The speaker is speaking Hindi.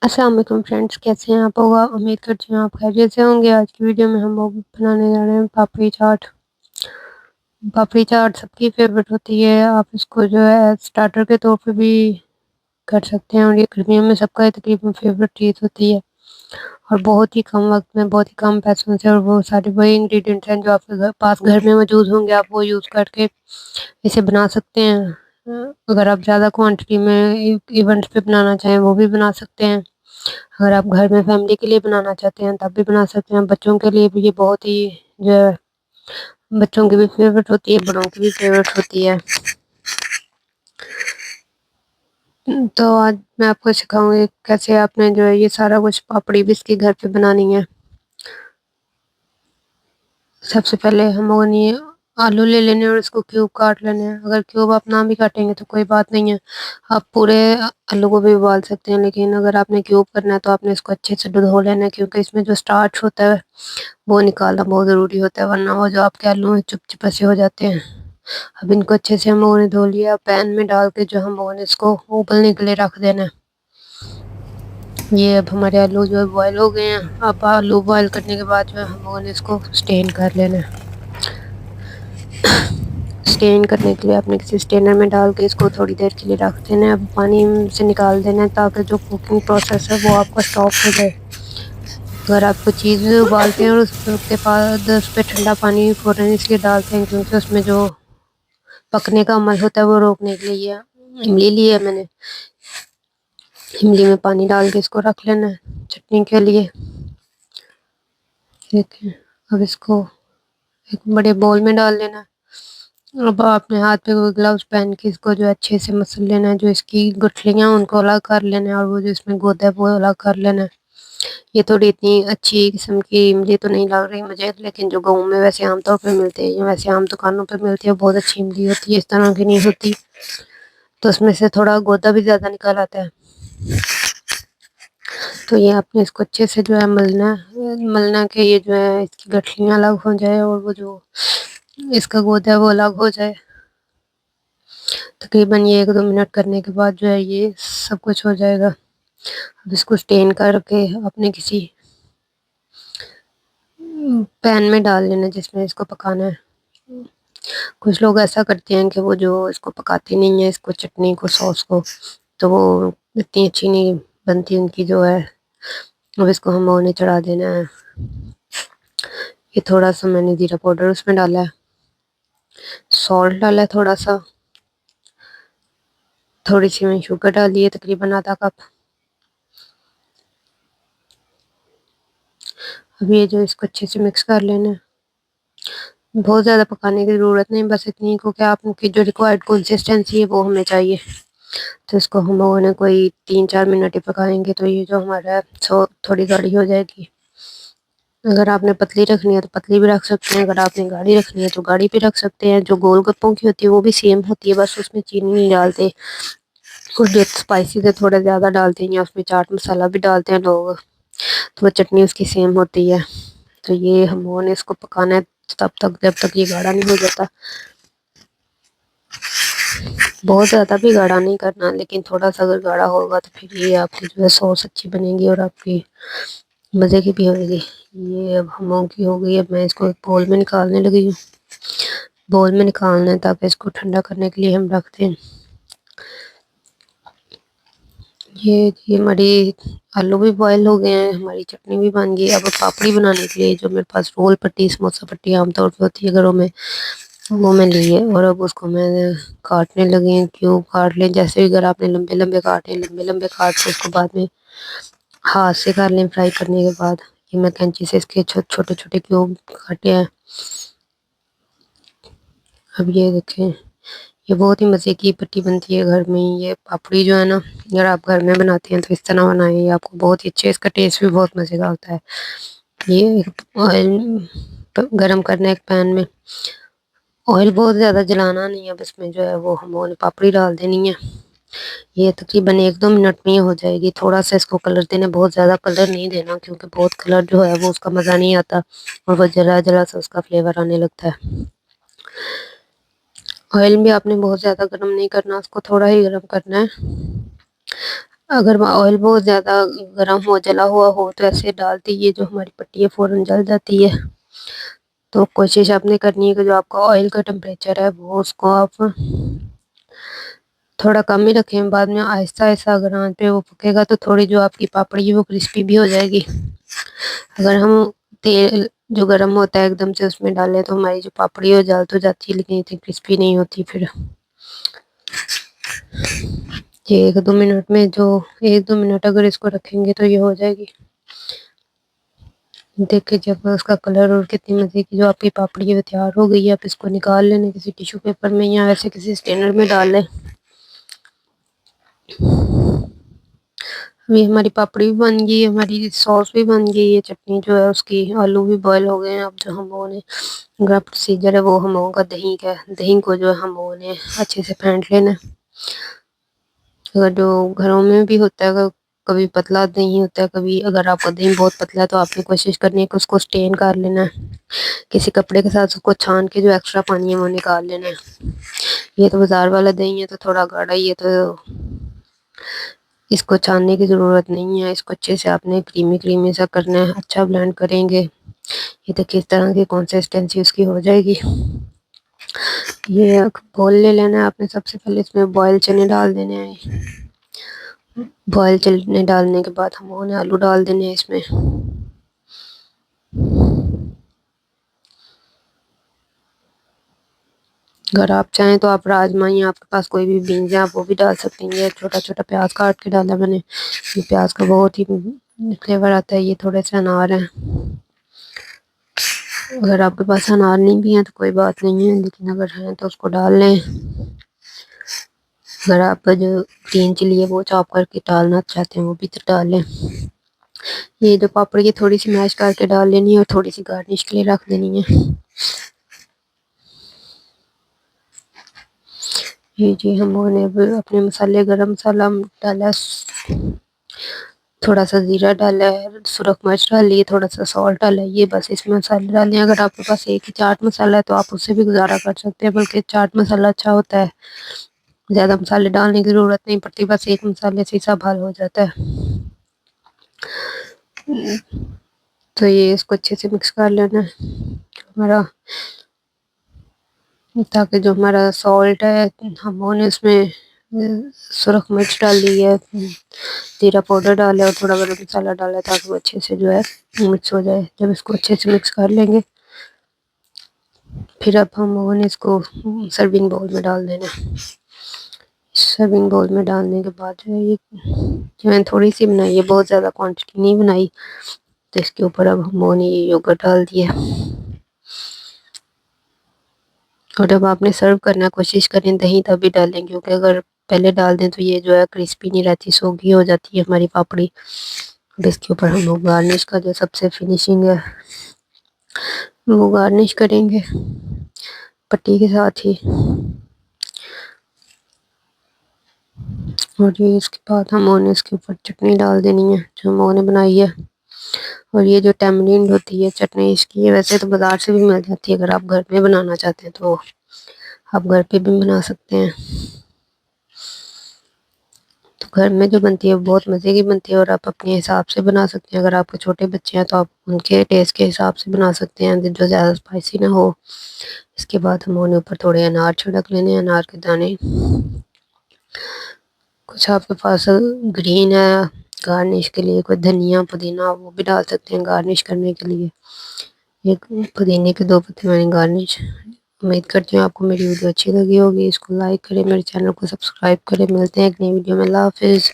अस्सलाम वालेकुम फ्रेंड्स, कैसे हैं आप? होगा उम्मीद करती हूँ आप खैरियत से होंगे। आज की वीडियो में हम लोग बनाने जा रहे हैं पापड़ी चाट। पापड़ी चाट सबकी फेवरेट होती है। आप इसको जो है स्टार्टर के तौर पे भी कर सकते हैं और ये गर्मियों में सबका तकरीबन फेवरेट चीज़ होती है और बहुत ही कम वक्त में बहुत ही कम पैसों से, और वो सारे वही इंग्रेडिएंट्स हैं जो आपके पास घर में मौजूद होंगे, आप वो यूज़ करके इसे बना सकते हैं। अगर आप ज़्यादा क्वांटिटी में इवेंट्स पे बनाना चाहें वो भी बना सकते हैं। अगर आप घर में फैमिली के लिए बनाना चाहते हैं तब भी बना सकते हैं। बच्चों के लिए भी ये बहुत ही जो है, बच्चों की भी फेवरेट होती है, बड़ों की भी फेवरेट होती है। तो आज मैं आपको सिखाऊंगी कैसे आपने जो है ये सारा कुछ पापड़ी भी इसकी घर पे बनानी है। सबसे पहले हम लोगों ने ये आलू ले लेने और इसको क्यूब काट लेने हैं। अगर क्यूब आप ना भी काटेंगे तो कोई बात नहीं है, आप पूरे आलू को भी उबाल सकते हैं, लेकिन अगर आपने क्यूब करना है तो आपने इसको अच्छे से धो लेना है, क्योंकि इसमें जो स्टार्च होता है वो निकालना बहुत ज़रूरी होता है, वरना वो जो आपके आलू में चुप से हो जाते हैं। अब इनको अच्छे से हम लोगों ने धो लिया। पैन में डाल के जो हम लोगों ने इसको उबलने के लिए रख देना है। ये अब हमारे आलू जो है बॉयल हो गए हैं। अब आलू बॉयल करने के बाद जो है हम लोगों ने इसको स्टेन कर लेना है। स्टेन करने के लिए आपने किसी स्टेनर में डाल के इसको थोड़ी देर के लिए रख देना है। अब पानी से निकाल देना है ताकि जो कुकिंग प्रोसेस है वो आपका स्टॉप हो जाए। अगर आप कोई चीज़ उबालते हैं और उसके बाद उस पर ठंडा पानी फ़ौरन इसलिए डालते हैं क्योंकि उसमें जो पकने का अमल होता है वो रोकने के लिए इमली ली है मैंने। इमली में पानी डाल के इसको रख लेना है चटनी के लिए। देखिए, अब इसको एक बड़े बाउल में डाल लेना है। अब अपने हाथ पे कोई ग्लव्स पहन के इसको जो अच्छे से मसल लेना है। जो इसकी गुठलियाँ उनको अलग कर लेना है और वो जो इसमें गोदा है वो अलग कर लेना है। ये थोड़ी इतनी अच्छी किस्म की इमली तो नहीं लग रही मुझे, लेकिन जो गाँव में वैसे आमतौर पे मिलते हैं या वैसे आम दुकानों पे मिलती है, बहुत अच्छी इमली होती है, इस तरह की नहीं होती। तो उसमें से थोड़ा गोदा भी ज़्यादा निकल आता है। तो ये आपने इसको अच्छे से जो है मलना के ये जो है इसकी गठलियाँ अलग हो जाए और वो जो इसका गोदा है वो अलग हो जाए। तकरीबन ये 1-2 मिनट करने के बाद जो है ये सब कुछ हो जाएगा। अब इसको स्टेन करके अपने किसी पैन में डाल लेना जिसमें इसको पकाना है। कुछ लोग ऐसा करते हैं कि वो जो इसको पकाते नहीं है, इसको चटनी को, सॉस को, तो वो इतनी अच्छी नहीं बनती उनकी जो है। अब इसको हम लोगों ने चढ़ा देना है। ये थोड़ा सा मैंने जीरा पाउडर उसमें डाला है, सॉल्ट डाला है थोड़ा सा, थोड़ी सी मैंने शुगर डाली है, तकरीबन आधा कप। अब ये जो इसको अच्छे से मिक्स कर लेना है। बहुत ज़्यादा पकाने की ज़रूरत नहीं, बस इतनी को कि आपकी जो रिक्वायर्ड कंसिस्टेंसी है वो हमें चाहिए। तो इसको हम लोगों ने कोई 3-4 मिनट ही पकाएंगे तो ये जो हमारा है सो थोड़ी गाढ़ी हो जाएगी। अगर आपने पतली रखनी है तो पतली भी रख सकते हैं, अगर आपने गाढ़ी रखनी है तो गाढ़ी भी रख सकते हैं। जो गोलगप्पों की होती है वो भी सेम होती है, बस उसमें चीनी नहीं डालते और जो स्पाइसी से थोड़ा ज़्यादा डालते हैं या उसमें चाट मसाला भी डालते हैं लोग, तो वो चटनी उसकी सेम होती है। तो ये हम लोगों ने इसको पकाना है तब तक जब तक ये गाढ़ा नहीं हो जाता। बहुत ज़्यादा भी गाढ़ा नहीं करना, लेकिन थोड़ा सा अगर गाढ़ा होगा तो फिर ये आपकी जो है सॉस अच्छी बनेगी और आपकी मज़े की भी होगी। ये अब हम लोगों की हो गई। अब मैं इसको एक बोल में निकालने लगी हूँ। बोल में निकालना है ताकि इसको ठंडा करने के लिए हम रख दें। ये हमारी आलू भी बॉयल हो गए हैं, हमारी चटनी भी बन गई। अब पापड़ी बनाने के लिए जो मेरे पास रोल पट्टी, समोसा पट्टी आमतौर पे होती है घरों में, वो मैं ली है और अब उसको मैं काटने लगी हूँ। क्यूब काट लें, जैसे भी अगर आपने लंबे लंबे काटे, लंबे लंबे काट के उसको बाद में हाथ से कर लें फ्राई करने के बाद। ये मैं कैंची से इसके छोटे छोटे क्यूब काटे हैं। अब ये देखें, ये बहुत ही मज़े की पट्टी बनती है घर में। ये पापड़ी जो है ना, अगर आप घर में बनाते हैं तो इस तरह बनाएं, ये आपको बहुत ही अच्छे, इसका टेस्ट भी बहुत मज़े का होता है। ये ऑयल गरम करना है एक पैन में। ऑयल बहुत ज़्यादा जलाना नहीं है, बस में जो है वो हम लोगों ने पापड़ी डाल देनी है। ये तकरीबन 1-2 मिनट में ही हो जाएगी। थोड़ा सा इसको कलर देना, बहुत ज़्यादा कलर नहीं देना क्योंकि बहुत कलर जो है वो उसका मज़ा नहीं आता और वो जला जला सा उसका फ्लेवर आने लगता है। ऑयल भी आपने बहुत ज़्यादा गर्म नहीं करना, उसको थोड़ा ही गर्म करना है। अगर ऑयल बहुत ज़्यादा गर्म हो, जला हुआ हो, तो ऐसे डालते ये जो हमारी पट्टी है फ़ौरन जल जाती है। तो कोशिश आपने करनी है कि जो आपका ऑयल का टेम्परेचर है वो उसको आप थोड़ा कम ही रखें। बाद में आहिस्ता आहिस्ता अगर आंच पे वो पकेगा तो थोड़ी जो आपकी पापड़ी है वो क्रिस्पी भी हो जाएगी। अगर हम तेल जो गर्म होता है एकदम से उसमें डालें तो हमारी जो पापड़ी है जल तो जाती है, लेकिन इतनी क्रिस्पी नहीं होती। फिर ये 1-2 मिनट में, जो 1-2 मिनट अगर इसको रखेंगे तो ये हो जाएगी। देखिए जब उसका कलर और कितनी मज़े की जो आपकी पापड़ी है तैयार हो गई है। आप इसको निकाल लेना किसी टिश्यू पेपर में या ऐसे किसी स्ट्रेनर में डाल लें। अभी हमारी पापड़ी भी बन गई है, हमारी सॉस भी बन गई है, चटनी जो है उसकी, आलू भी बॉयल हो गए हैं। अब जो हम लोगों ने अगला प्रोसीजर है वो हम लोगों का दही का है। दही को जो है हम लोगों ने अच्छे से फेंट लेना है। अगर जो घरों में भी होता है, कभी पतला दही होता है, कभी अगर आपका दही बहुत पतला है तो आपने कोशिश करनी है कि उसको स्टेन कर लेना है किसी कपड़े के साथ। उसको छान के जो एक्स्ट्रा पानी है वो निकाल लेना है। ये तो बाजार वाला दही है तो थोड़ा गाढ़ा ही है, तो इसको छानने की ज़रूरत नहीं है। इसको अच्छे से आपने क्रीमी क्रीमी सा करना है। अच्छा ब्लेंड करेंगे ये तो किस तरह की कंसिस्टेंसी उसकी हो जाएगी। ये एक बोल ले लेना है आपने। सबसे पहले इसमें बॉयल चने डाल देने हैं। बॉयल चने डालने के बाद हम उन्हें आलू डाल देने हैं इसमें। अगर आप चाहें तो आप राजमा या आपके पास कोई भी बीन्स है आप वो भी डाल सकती हैं। छोटा छोटा प्याज काट के डाला मैंने। ये प्याज का बहुत ही फ्लेवर आता है। ये थोड़े से अनार हैं। अगर आपके पास अनार नहीं भी है तो कोई बात नहीं है, लेकिन अगर हैं तो उसको डाल लें। अगर आप जो ग्रीन चिली है वो चॉप करके डालना चाहते हैं वो भी तो डाल लें। ये जो पापड़ी है थोड़ी सी मैश करके डाल लेनी है और थोड़ी सी गार्निश के लिए रख देनी है। ये जी हम लोगों ने अब अपने मसाले, गरम मसाला डाला, थोड़ा सा जीरा डाला है, सुरख मिर्च डाली है, थोड़ा सा सॉल्ट डाला है। ये बस इसमें मसाले डालने हैं। अगर आपके पास एक ही चाट मसाला है तो आप उससे भी गुजारा कर सकते हैं, बल्कि चाट मसाला अच्छा होता है। ज़्यादा मसाले डालने की ज़रूरत नहीं पड़ती, बस एक मसाले से सब हल हो जाता है। तो ये इसको अच्छे से मिक्स कर लेना है हमारा, ताकि जो हमारा सॉल्ट है हमने उसमें सुरख मिर्च डाल दी है, जीरा पाउडर डाला है और थोड़ा गरम मसाला डाला है, ताकि वो अच्छे से जो है मिक्स हो जाए। जब इसको अच्छे से मिक्स कर लेंगे फिर अब हम लोगों ने इसको सर्विंग बाउल में डाल देना है। सर्विंग बाउल में डालने के बाद जो है ये जो मैंने थोड़ी सी बनाई है, बहुत ज़्यादा क्वांटिटी नहीं बनाई, तो इसके ऊपर अब हम लोगों ने ये योगर्ट डाल दिया। और जब आपने सर्व करना कोशिश करें दही तभी डालें, क्योंकि अगर पहले डाल दें तो ये जो है क्रिस्पी नहीं रहती, सोगी हो जाती है हमारी पापड़ी। और इसके ऊपर हम लोग गार्निश का जो सबसे फिनिशिंग है वो गार्निश करेंगे पट्टी के साथ ही। और ये इसके बाद हम इसके ऊपर चटनी डाल देनी है जो हमने बनाई है। और ये जो टैमरिंड होती है चटनी इसकी, ये वैसे तो बाज़ार से भी मिल जाती है। अगर आप घर में बनाना चाहते हैं तो आप घर पे भी बना सकते हैं। तो घर में जो बनती है बहुत मज़े की बनती है और आप अपने हिसाब से बना सकते हैं। अगर आपके छोटे बच्चे हैं तो आप उनके टेस्ट के हिसाब से बना सकते हैं जो ज़्यादा स्पाइसी ना हो। इसके बाद हम उन्हें ऊपर थोड़े अनार छिड़क लेने, अनार के दाने। कुछ आपके पास ग्रीन है गार्निश के लिए, कोई धनिया पुदीना वो भी डाल सकते हैं गार्निश करने के लिए। एक पुदीने के 2 पत्ते मैंने गार्निश। उम्मीद करती हूँ आपको मेरी वीडियो अच्छी लगी होगी। इसको लाइक करें, मेरे चैनल को सब्सक्राइब करें। मिलते हैं एक नई वीडियो में। अल्लाह हाफिज़।